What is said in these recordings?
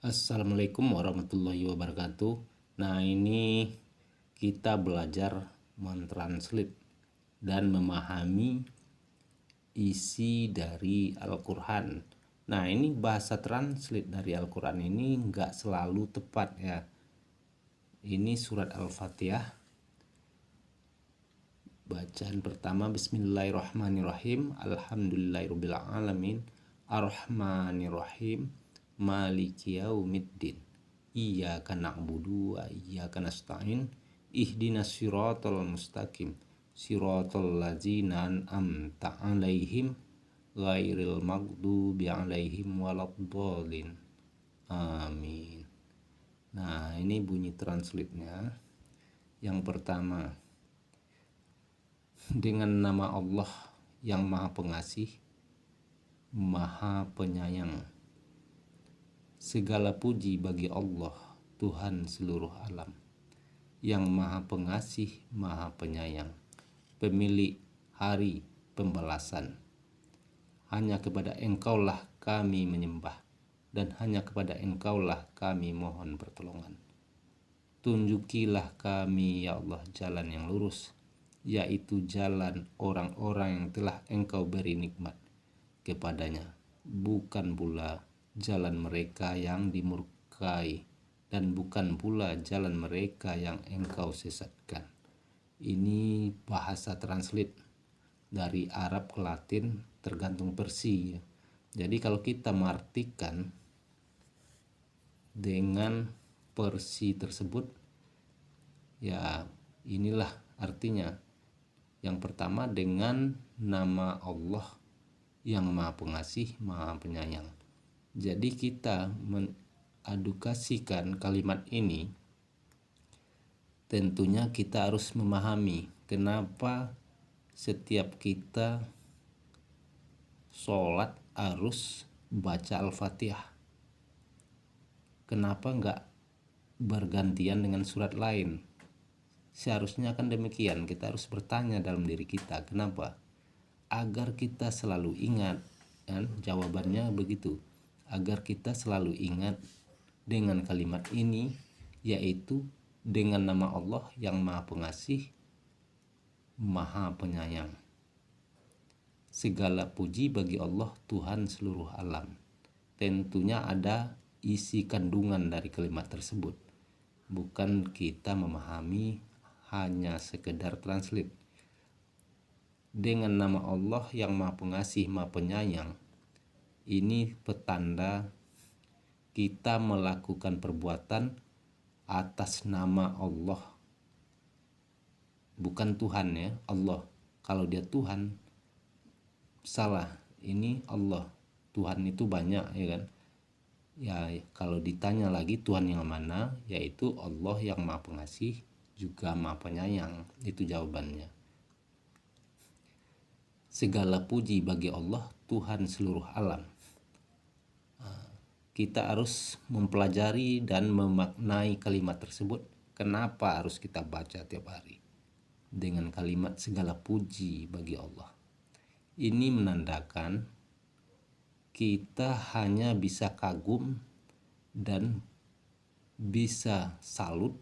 Assalamualaikum warahmatullahi wabarakatuh. Nah, ini kita belajar mentranslate dan memahami isi dari Al-Quran. Nah, ini bahasa translate dari Al-Quran ini nggak selalu tepat ya. Ini surat Al-Fatihah. Bacaan pertama, Bismillahirrahmanirrahim. Alhamdulillahirrabbilalamin. Ar-Rahmanirrahim. Maliki yaumiddin. Iyyaka na'budu wa iyyaka nasta'in. Ihdinas siratal mustaqim. Siratal ladzina an'amta 'alaihim ghairil maghdubi 'alaihim waladdallin. Amin. Nah, ini bunyi translate-nya. Yang pertama, dengan nama Allah yang Maha Pengasih, Maha Penyayang. Segala puji bagi Allah, Tuhan seluruh alam, yang Maha Pengasih, Maha Penyayang, pemilik hari pembalasan. Hanya kepada Engkaulah kami menyembah, dan hanya kepada Engkaulah kami mohon pertolongan. Tunjukilah kami, ya Allah, jalan yang lurus, yaitu jalan orang-orang yang telah Engkau beri nikmat kepadanya, bukan pula jalan mereka yang dimurkai, dan bukan pula jalan mereka yang Engkau sesatkan. Ini bahasa translate dari Arab ke Latin tergantung versi ya. Jadi kalau kita mengartikan dengan versi tersebut, ya inilah artinya. Yang pertama, dengan nama Allah yang Maha Pengasih, Maha Penyayang. Jadi kita mengadukasikan kalimat ini, tentunya kita harus memahami kenapa setiap kita sholat harus baca Al-Fatihah. Kenapa enggak bergantian dengan surat lain? Seharusnya kan demikian. Kita harus bertanya dalam diri kita, kenapa? Agar kita selalu ingat, kan? Jawabannya begitu. Agar kita selalu ingat dengan kalimat ini, yaitu dengan nama Allah yang Maha Pengasih, Maha Penyayang. Segala puji bagi Allah, Tuhan seluruh alam. Tentunya ada isi kandungan dari kalimat tersebut. Bukan kita memahami hanya sekedar translate. Dengan nama Allah yang Maha Pengasih, Maha Penyayang, ini petanda kita melakukan perbuatan atas nama Allah, bukan Tuhan ya, Allah. Kalau dia Tuhan, salah. Ini Allah. Tuhan itu banyak ya kan. Ya kalau ditanya lagi Tuhan yang mana, yaitu Allah yang Maha Pengasih juga Maha Penyayang. Itu jawabannya. Segala puji bagi Allah, Tuhan seluruh alam. Kita harus mempelajari dan memaknai kalimat tersebut. Kenapa harus kita baca tiap hari dengan kalimat segala puji bagi Allah? Ini menandakan kita hanya bisa kagum dan bisa salut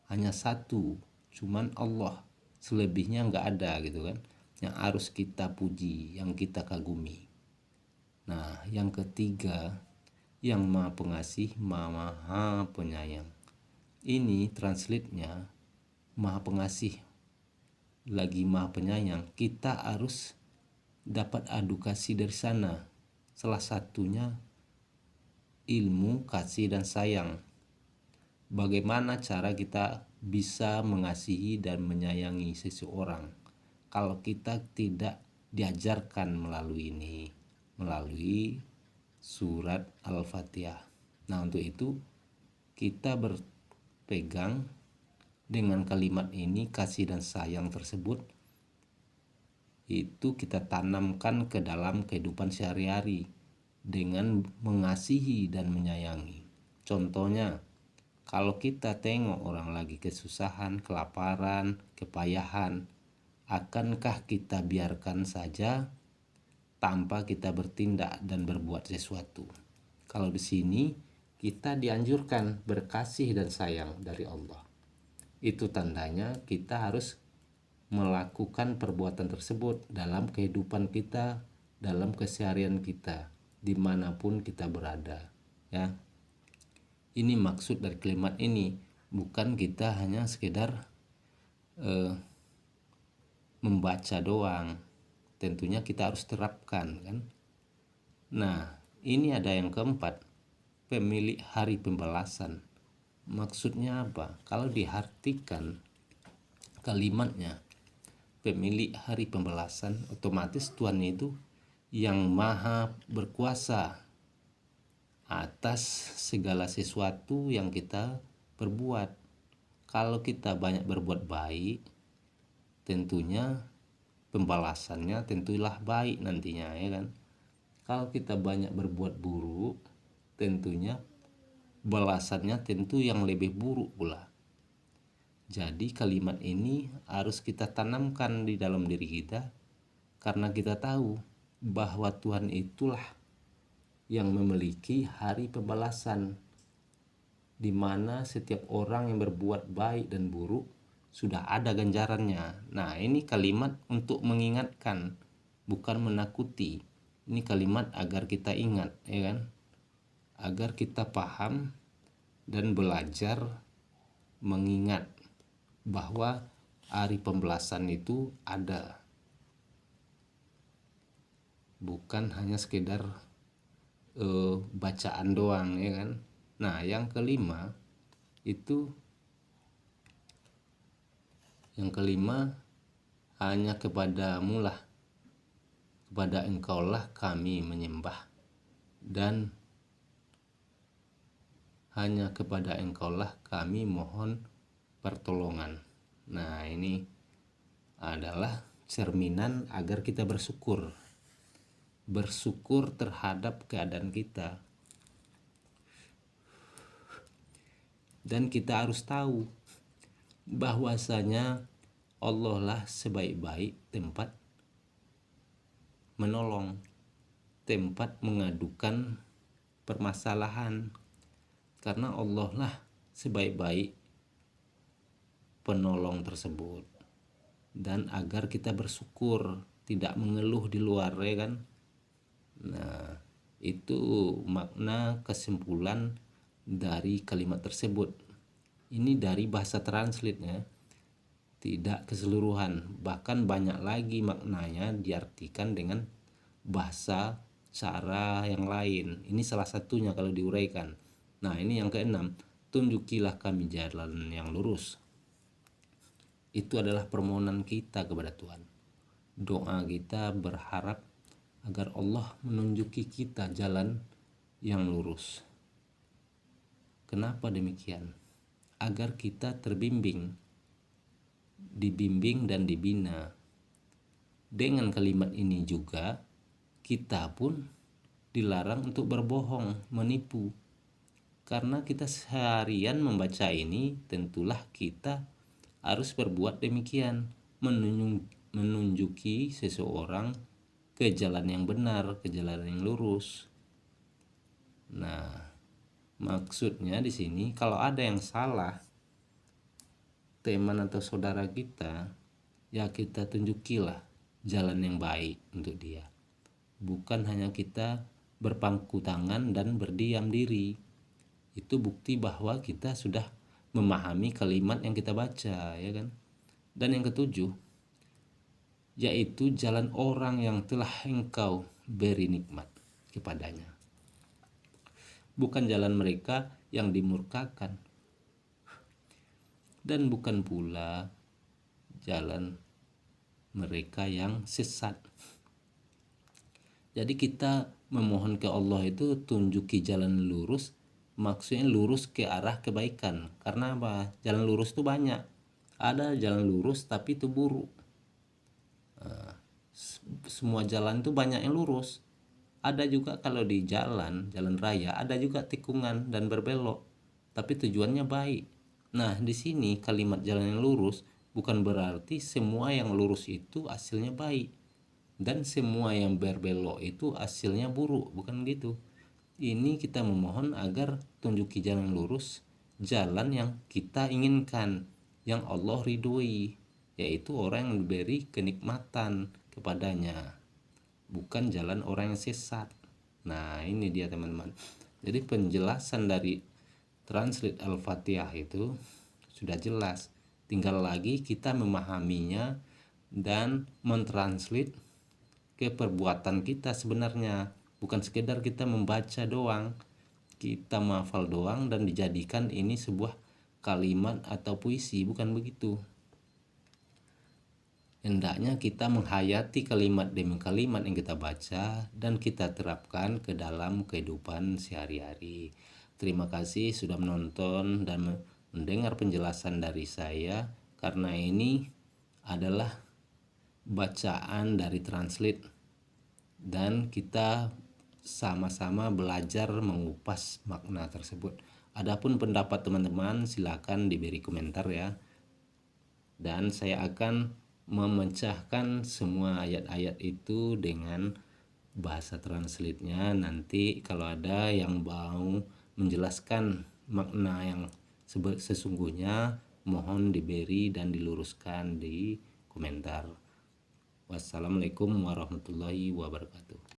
hanya satu, cuman Allah. Selebihnya nggak ada gitu kan, yang harus kita puji, yang kita kagumi. Nah, yang ketiga, yang Maha Pengasih, Maha Penyayang. Ini translate-nya Maha Pengasih lagi Maha Penyayang. Kita harus dapat edukasi dari sana. Salah satunya ilmu kasih dan sayang. Bagaimana cara kita bisa mengasihi dan menyayangi seseorang kalau kita tidak diajarkan melalui ini, melalui surat Al-Fatihah. Nah, untuk itu kita berpegang dengan kalimat ini, kasih dan sayang tersebut, itu kita tanamkan ke dalam kehidupan sehari-hari dengan mengasihi dan menyayangi. Contohnya, kalau kita tengok orang lagi kesusahan, kelaparan, kepayahan, akankah kita biarkan saja tanpa kita bertindak dan berbuat sesuatu? Kalau di sini kita dianjurkan berkasih dan sayang dari Allah. Itu tandanya kita harus melakukan perbuatan tersebut dalam kehidupan kita, dalam keseharian kita, dimanapun kita berada. Ya, ini maksud dari kalimat ini, bukan kita hanya sekedar membaca doang. Tentunya kita harus terapkan kan. Nah, ini ada yang keempat, pemilik hari pembalasan. Maksudnya apa? Kalau diartikan kalimatnya pemilik hari pembalasan, otomatis Tuhan itu yang maha berkuasa atas segala sesuatu yang kita perbuat. Kalau kita banyak berbuat baik, tentunya pembalasannya tentulah baik nantinya, ya kan. Kalau kita banyak berbuat buruk, tentunya balasannya tentu yang lebih buruk pula. Jadi kalimat ini harus kita tanamkan di dalam diri kita, karena kita tahu bahwa Tuhan itulah yang memiliki hari pembalasan, di mana setiap orang yang berbuat baik dan buruk sudah ada ganjarannya. Nah, ini kalimat untuk mengingatkan, bukan menakuti. Ini kalimat agar kita ingat, ya kan? Agar kita paham dan belajar mengingat bahwa hari pembalasan itu ada. Bukan hanya sekedar bacaan doang, ya kan? Nah, yang kelima hanya kepadamu lah, kepada engkaulah kami menyembah, dan hanya kepada engkaulah kami mohon pertolongan. Nah, ini adalah cerminan agar kita bersyukur terhadap keadaan kita. Dan kita harus tahu bahwasanya Allah lah sebaik-baik tempat menolong, tempat mengadukan permasalahan, karena Allah lah sebaik-baik penolong tersebut. Dan agar kita bersyukur, tidak mengeluh di luar, ya kan. Nah, itu makna kesimpulan dari kalimat tersebut. Ini dari bahasa translate-nya, tidak keseluruhan, bahkan banyak lagi maknanya diartikan dengan bahasa cara yang lain. Ini salah satunya kalau diuraikan. Nah, ini yang keenam, tunjukilah kami jalan yang lurus. Itu adalah permohonan kita kepada Tuhan. Doa kita berharap agar Allah menunjuki kita jalan yang lurus. Kenapa demikian? Agar kita terbimbing, dibimbing dan dibina. Dengan kalimat ini juga kita pun dilarang untuk berbohong, menipu. Karena kita seharian membaca ini, tentulah kita harus berbuat demikian, menunjuki seseorang ke jalan yang benar, ke jalan yang lurus. Nah, maksudnya di sini kalau ada yang salah teman atau saudara kita, ya kita tunjukilah jalan yang baik untuk dia. Bukan hanya kita berpangku tangan dan berdiam diri. Itu bukti bahwa kita sudah memahami kalimat yang kita baca, ya kan. Dan yang ketujuh, yaitu jalan orang yang telah engkau beri nikmat kepadanya, bukan jalan mereka yang dimurkakan, dan bukan pula jalan mereka yang sesat. Jadi kita memohon ke Allah itu tunjuki jalan lurus, maksudnya lurus ke arah kebaikan. Karena apa? Jalan lurus itu banyak. Ada jalan lurus tapi itu buruk. Semua jalan itu banyak yang lurus. Ada juga kalau di jalan raya ada juga tikungan dan berbelok, tapi tujuannya baik. Nah, di sini kalimat jalan yang lurus bukan berarti semua yang lurus itu hasilnya baik dan semua yang berbelok itu hasilnya buruk, bukan gitu. Ini kita memohon agar tunjuki jalan lurus, jalan yang kita inginkan, yang Allah ridhoi, yaitu orang yang diberi kenikmatan kepadanya, bukan jalan orang yang sesat. Nah, ini dia teman-teman. Jadi penjelasan dari translate Al-Fatihah itu sudah jelas. Tinggal lagi kita memahaminya dan mentranslate ke perbuatan kita sebenarnya. Bukan sekedar kita membaca doang, kita menghafal doang dan dijadikan ini sebuah kalimat atau puisi, bukan begitu. Hendaknya kita menghayati kalimat demi kalimat yang kita baca dan kita terapkan ke dalam kehidupan sehari-hari. Terima kasih sudah menonton dan mendengar penjelasan dari saya, karena ini adalah bacaan dari translate dan kita sama-sama belajar mengupas makna tersebut. Adapun pendapat teman-teman silakan diberi komentar ya. Dan saya akan memecahkan semua ayat-ayat itu dengan bahasa translate-nya. Nanti kalau ada yang mau menjelaskan makna yang sesungguhnya, mohon diberi dan diluruskan di komentar. Wassalamualaikum warahmatullahi wabarakatuh.